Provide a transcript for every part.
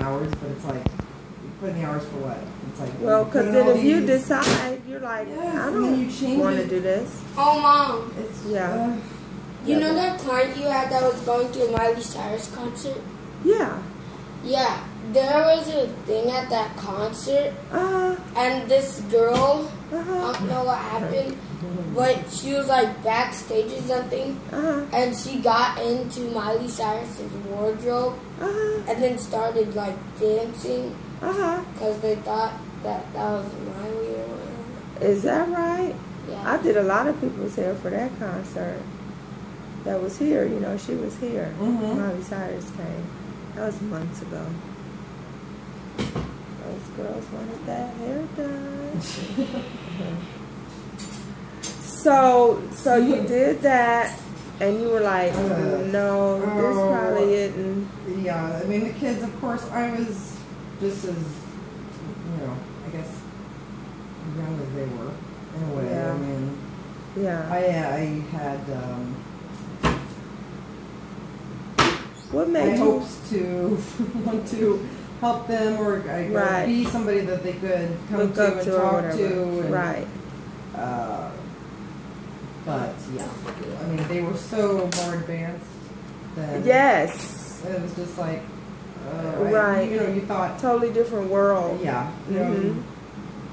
hours, but it's like, you put in the hours for what? It's like, well, because then if you decide, you're like, yes, I don't want to do this. Oh, Mom. It's, yeah. You know that client you had that was going to a Miley Cyrus concert? Yeah. Yeah. There was a thing at that concert, and this girl, I don't know what happened, but she was like backstage or something, and she got into Miley Cyrus's wardrobe, and then started like dancing, because they thought that was Miley or whatever. Is that right? Yeah. I did a lot of people's hair for that concert. That was here, you know, she was here. Miley Cyrus came. That was months ago. Those girls wanted that hair done. So you did that, and you were like, no, this probably isn't. Yeah, I mean, the kids, of course, I was just as, you know, I guess, young as they were, in a way. Yeah. I mean, Yeah. I had, What made you hopes to want to help them or be somebody that they could come look to up and to or talk whatever. to. And, Right. But yeah, I mean, they were so more advanced than. Yes. It was just like, right. You know, you thought totally different world. Yeah. You know,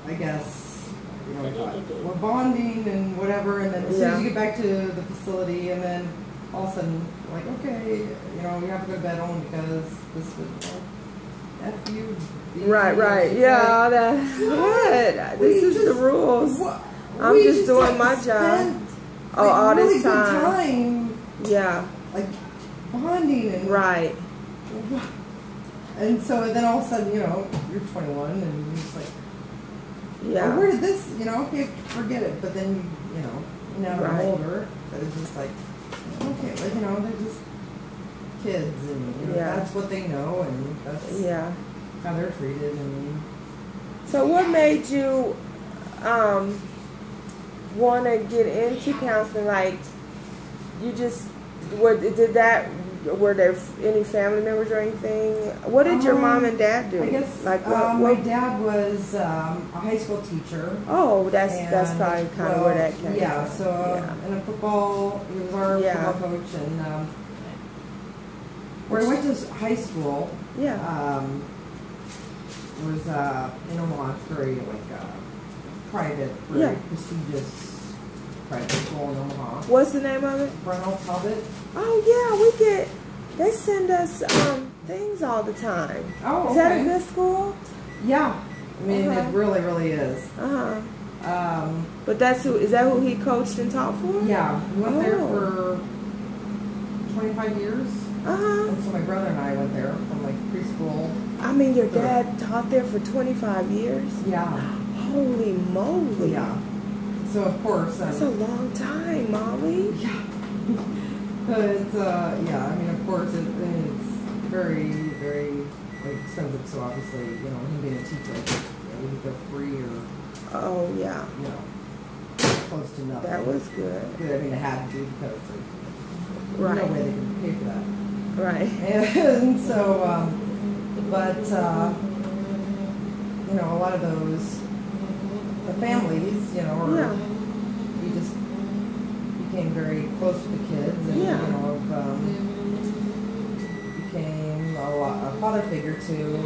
I guess, you know, we thought we're bonding and whatever, and then as soon as you get back to the facility, and then all of a sudden, like, okay, you know, you have to go to bed only because this would F you. Right. Yeah, that's good. This is the rules. I'm just doing my job. All really this time. Good time. Yeah. Like bonding and. Right. And so then all of a sudden, you know, you're 21 and you're just like, yeah. Oh, where did this, you know, okay, forget it. But then, you know, now that I'm older, that it's just like, okay, but you know, they're just kids, and you know, that's what they know, and that's how they're treated. And so, what made you want to get into counseling? Like, you just were there any family members or anything? What did your mom and dad do? I guess like my dad was a high school teacher. Oh, that's probably kind of where that came from. So in a football, he was our football coach, and where I went to high school, was in Omaha. It's very private, very prestigious private school in Omaha. What's the name of it? Brennan Talbot. Oh yeah, they send us things all the time. Oh, okay. Is that a good school? Yeah, I mean it really, really is. But is that who he coached and taught for? Yeah, we went there for 25 years. And so my brother and I went there from like preschool. I mean, your dad taught there for 25 years? Yeah. Holy moly. Yeah. So of course. That's a long time, Molly. Yeah. But I mean, of course, it's very, very expensive. So obviously, you know, him being a teacher, he could go free or. Oh yeah. You know, close to nothing. That was good. I mean, it had to do because there's no way they could pay for that. Right. And so, but you know, a lot of those, the families, you know, you just became very close to the kids, and you know, became a father figure to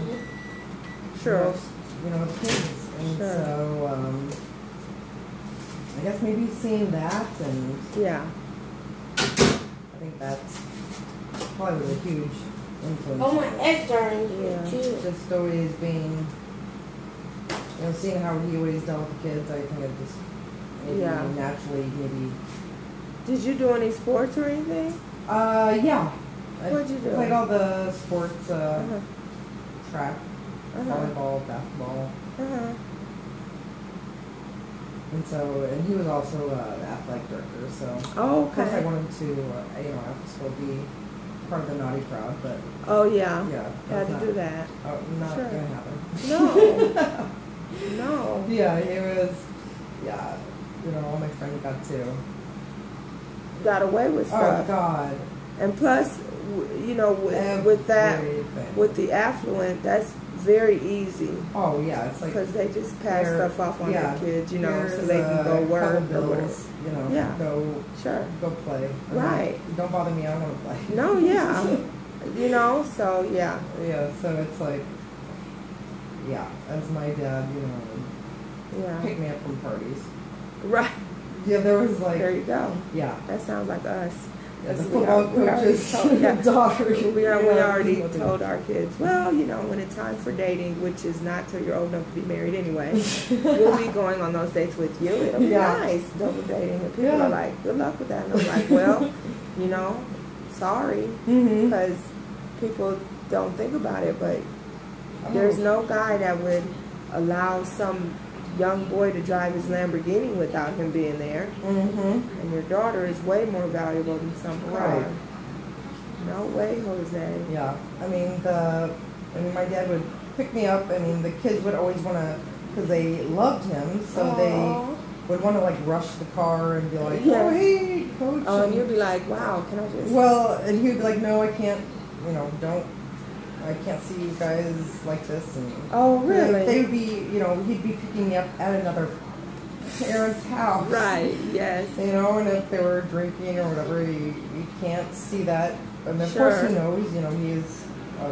most, you know, kids, and so I guess maybe seeing that, and I think that's probably was a huge influence. Oh, my eggs are in here too. Just always being, you know, seeing how he always dealt with the kids, I think it just maybe naturally maybe. Did you do any sports or anything? Yeah. What'd you do? I played all the sports, track, volleyball, basketball. And so, and he was also the athletic director, so of course I wanted to, you know, after school be part of the naughty crowd, but had to do that. Oh, not gonna happen. No, no. Yeah, it was. You know, all my friends got away with stuff. Oh God. And plus, you know, with that, with the affluent, that's very easy. Oh yeah, it's like because they just pass stuff off on their kids, you know, so they can go work or whatever. You know, go play. Right. Don't bother me. I don't want to play. No, yeah. You know, so yeah. Yeah, so it's like, yeah, as my dad, you know, pick me up from parties. Right. Yeah, there was like. There you go. Yeah. That sounds like us. Yeah, the football coach's daughter. We already told our kids, well, you know, when it's time for dating, which is not till you're old enough to be married anyway, we'll be going on those dates with you. It'll be nice, double dating. And people are like, good luck with that. And I'm like, well, you know, sorry, because people don't think about it, but there's no guy that would allow some young boy to drive his Lamborghini without him being there. And your daughter is way more valuable than some car. Right. No way, Jose. Yeah. I mean, my dad would pick me up. I mean, the kids would always want to, because they loved him, so they would want to like rush the car and be like, oh, hey, coach. Oh, and you'd be like, wow, can I just... Well, and he'd be like, no, I can't, you know, I can't see you guys like this. And oh, really? They would be, you know, he'd be picking me up at another parent's house. Right, yes. You know, and if they were drinking or whatever, you can't see that. And of course he knows, you know, he is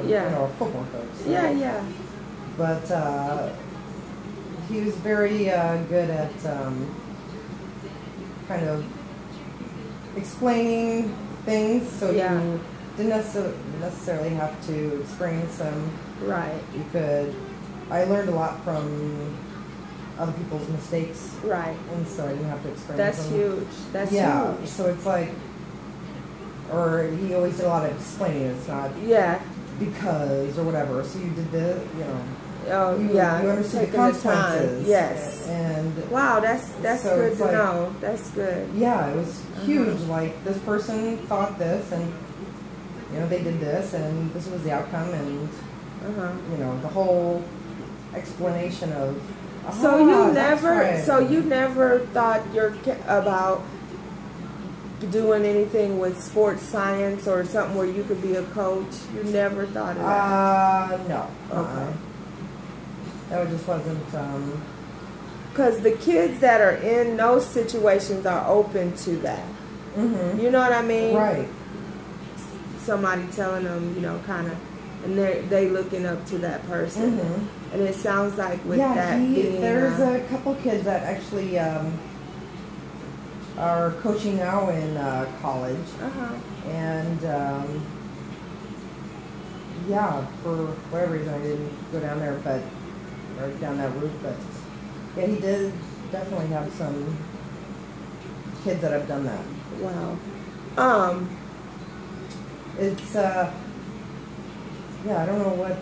you know, a football coach. So. Yeah. But he was very good at kind of explaining things, so you didn't necessarily have to experience them. Right. You could. I learned a lot from other people's mistakes. Right. And so I didn't have to experience them. That's huge. That's huge. So it's like, or he always did a lot of explaining. It's not because or whatever. So you did the, you know. Oh, you understood the consequences. Yes. And wow, that's so good to know. That's good. Yeah, it was huge. Like, this person thought this, and you know, they did this, and this was the outcome, and you know, the whole explanation of. So you never thought about doing anything with sports science or something where you could be a coach? You never thought of that? No. Okay. That just wasn't. Because the kids that are in those situations are open to that. You know what I mean? Right. Somebody telling them, you know, kind of, and they looking up to that person. And it sounds like with that being... There's a couple kids that actually are coaching now in college. And for whatever reason I didn't go down there, or down that route, but yeah, he did definitely have some kids that have done that. Wow. It's I don't know what,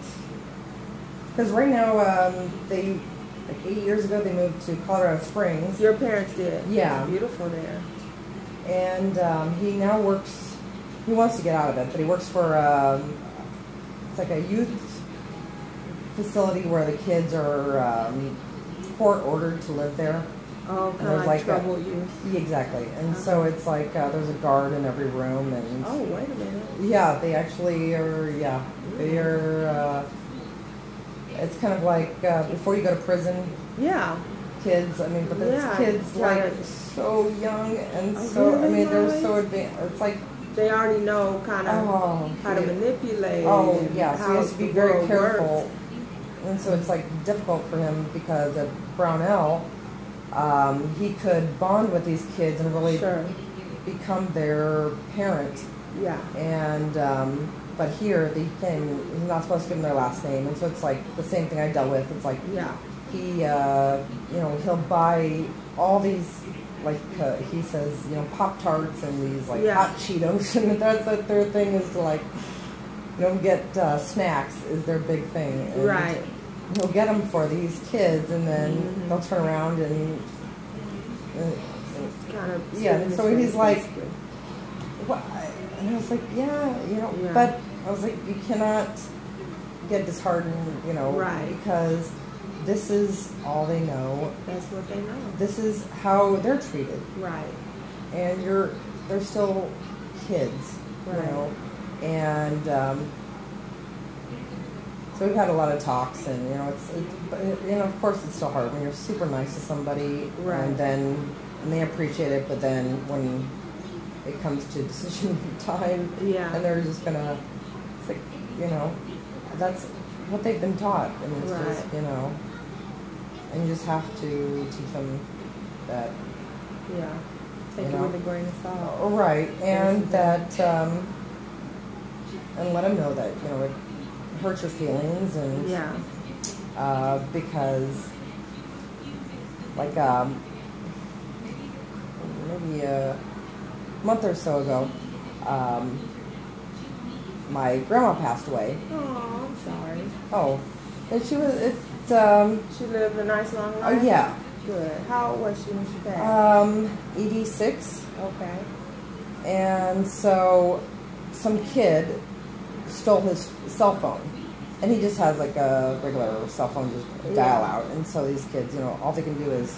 because right now they, like 8 years ago, they moved to Colorado Springs. Your parents did? Yeah. It's beautiful there. And he now works, he wants to get out of it, but he works for it's like a youth facility where the kids are court ordered to live there. Oh, kind of like trouble youth. Yeah, exactly. And so it's like there's a guard in every room. And oh, wait a minute. Yeah, they actually are, they are, it's kind of like before you go to prison. Yeah. Kids, I mean, but it's kids like so young and so, I mean, they're so advanced. It's like, they already know kind of how to manipulate. Oh, yeah, so he has to be very careful. And so it's like difficult for him because at Brownell, he could bond with these kids and really become their parent. Yeah. And but here he's not supposed to give them their last name, and so it's like the same thing I dealt with. It's like he you know, he'll buy all these, like he says, you know, Pop-Tarts and these like hot Cheetos, and that's what their thing is, to like, you know, get snacks is their big thing. And right. He'll get them for these kids, and then they'll turn around and kind of and so he's like, what? And I was like, you know, but I was like, you cannot get disheartened, you know, because this is all they know. That's what they know. This is how they're treated. Right. And they're still kids. Right. You know, and so we've had a lot of talks, and you know, you know, of course, it's still hard when you're super nice to somebody, Right. and they appreciate it, but then when it comes to decision time, Yeah. and they're just gonna, it's like, you know, that's what they've been taught, and it's Right. just, you know, and you just have to teach them that. Yeah. Take You it know. with a grain of salt. Right, and that, and let them know that, you know, it hurts your feelings, and Yeah. because, like, maybe a month or so ago, my grandma passed away. Oh, I'm sorry. Oh, and she was, She lived a nice long oh life? yeah, Good. How old was she when she passed? 86. Okay. And so some kid stole his cell phone, and he just has like a regular cell phone, just dial out. And so these kids, you know, all they can do is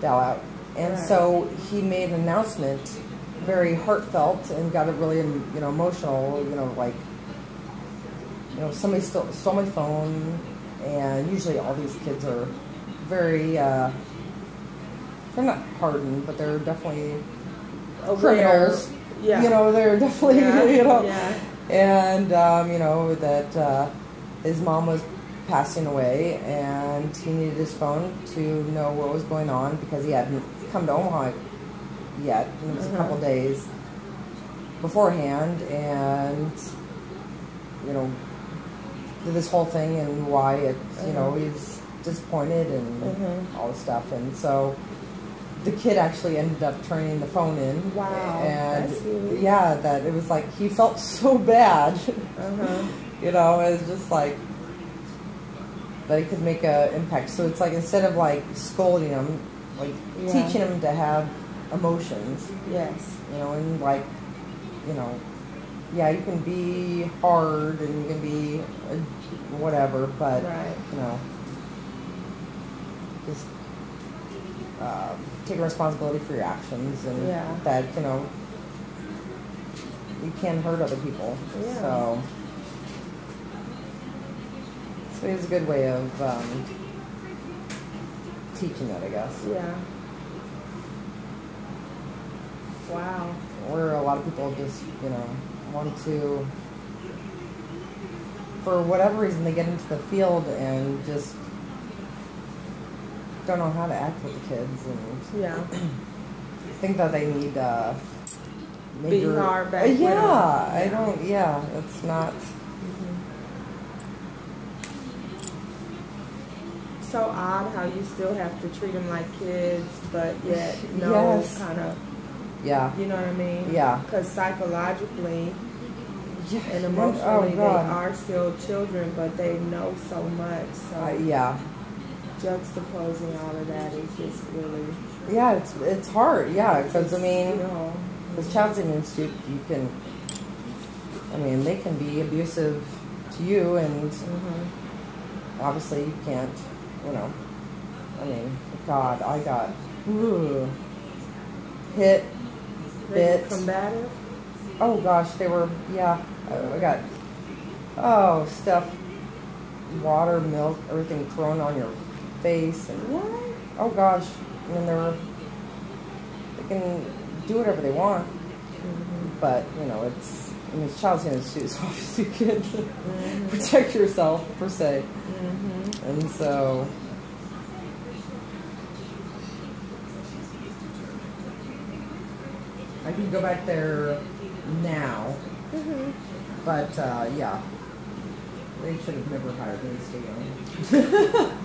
dial out. And Right. so he made an announcement, very heartfelt, and got it really, you know, emotional. You know, like, you know, somebody stole my phone, and usually all these kids are very, they're not hardened, but they're definitely criminals. Yeah. You know, they're definitely, Yeah. you know. Yeah. And, you know, that his mom was passing away, and he needed his phone to know what was going on, because he hadn't come to Omaha yet. And it was a couple days beforehand, and, you know, did this whole thing, and why it, you know, he's disappointed and all this stuff. And so the kid actually ended up turning the phone in. Wow, And that's sweet. yeah, that it was like he felt so bad. You know, it was just like that he could make an impact. So it's like, instead of like scolding him, like teaching him to have emotions. Yes. You know, and like, you know, yeah, you can be hard and you can be whatever, but Right. you know, just take responsibility for your actions, and that, you know, you can hurt other people. Yeah. So it's a good way of teaching that, I guess. Yeah. Wow. Where a lot of people just, you know, want to, for whatever reason, they get into the field and just don't know how to act with the kids, and think that they need Being hard back with them. I don't. Yeah, it's not. So odd how you still have to treat them like kids, but yet no kind of. Yeah. You know what I mean? Yeah. Because psychologically and Oh, emotionally, they God. are still children, but they know so much. So Yeah. juxtaposing all of that is just really. Yeah, it's hard. Yeah, because I mean, You know, with Child Saving Institute, you can. I mean, they can be abusive to you, and obviously you can't. You know, I mean, God, I got hit, bit. combative. Oh gosh, they were. Yeah, I got stuff, water, milk, everything thrown on your face, and What? oh gosh, I mean, they can do whatever they want, but you know, it's Child Saving Institute, so obviously you can't protect yourself per se. And so, I can go back there now, but yeah, they should have never hired me to stay on.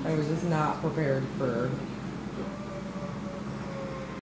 I was just not prepared for